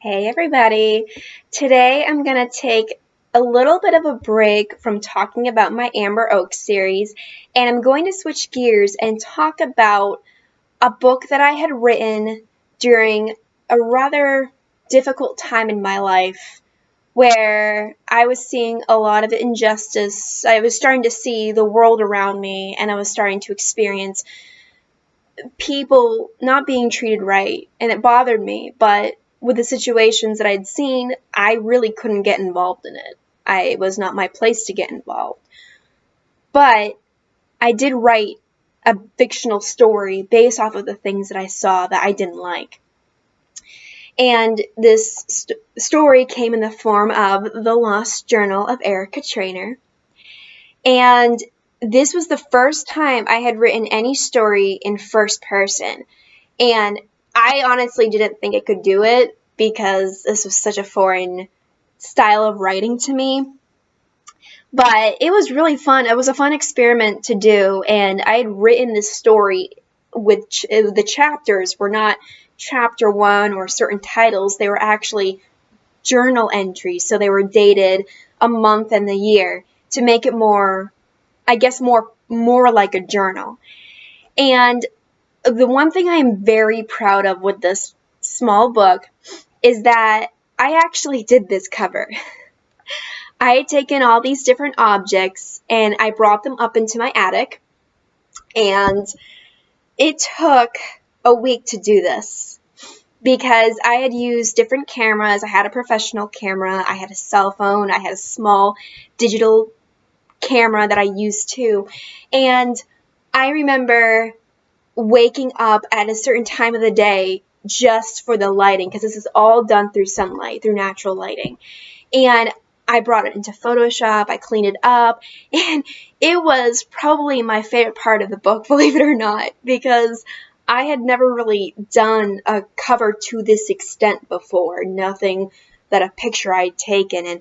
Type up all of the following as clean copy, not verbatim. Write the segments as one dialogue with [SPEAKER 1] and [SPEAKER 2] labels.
[SPEAKER 1] Hey everybody! Today I'm going to take a little bit of a break from talking about my Amber Oak series, and I'm going to switch gears and talk about a book that I had written during a rather difficult time in my life where I was seeing a lot of injustice. I was starting to see the world around me, and I was starting to experience people not being treated right, and it bothered me, but with the situations that I'd seen, I really couldn't get involved in it. It was not my place to get involved. But I did write a fictional story based off of the things that I saw that I didn't like. And this story came in the form of The Lost Journal of Erica Trainer. And this was the first time I had written any story in first person. And I honestly didn't think I could do it because this was such a foreign style of writing to me. But it was really fun. It was a fun experiment to do, and I had written this story which the chapters were not chapter one or certain titles. They were actually journal entries, so they were dated a month and the year to make it more, I guess, more like a journal. And the one thing I am very proud of with this small book is that I actually did this cover. I had taken all these different objects and I brought them up into my attic, and it took a week to do this because I had used different cameras. I had a professional camera, I had a cell phone, I had a small digital camera that I used too, and I remember waking up at a certain time of the day just for the lighting, because this is all done through sunlight, through natural lighting. And I brought it into Photoshop, I cleaned it up, and it was probably my favorite part of the book, believe it or not, because I had never really done a cover to this extent before. Nothing that a picture I'd taken, and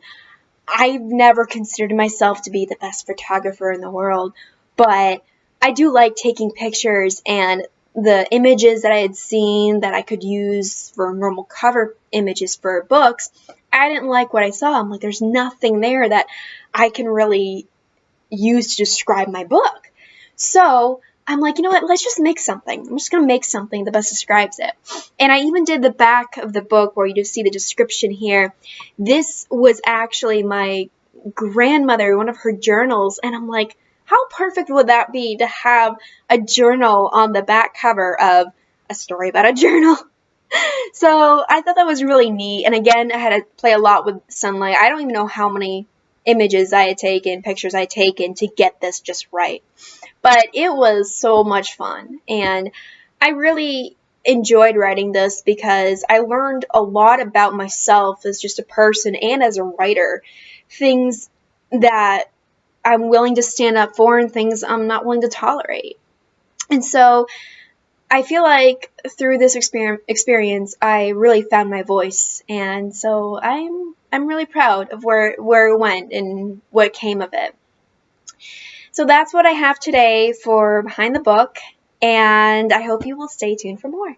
[SPEAKER 1] I've never considered myself to be the best photographer in the world, but I do like taking pictures, and the images that I had seen that I could use for normal cover images for books, I didn't like what I saw. I'm like, there's nothing there that I can really use to describe my book. So I'm like, you know what, let's just make something. I'm just going to make something that best describes it. And I even did the back of the book where you just see the description here. This was actually my grandmother, one of her journals, and I'm like, how perfect would that be to have a journal on the back cover of a story about a journal? So I thought that was really neat. And again, I had to play a lot with sunlight. I don't even know how many images I had taken, pictures I had taken to get this just right. But it was so much fun. And I really enjoyed writing this because I learned a lot about myself as just a person and as a writer. Things that I'm willing to stand up for and things I'm not willing to tolerate. And so I feel like through this experience, I really found my voice. And so I'm really proud of where it went and what came of it. So that's what I have today for Behind the Book, and I hope you will stay tuned for more.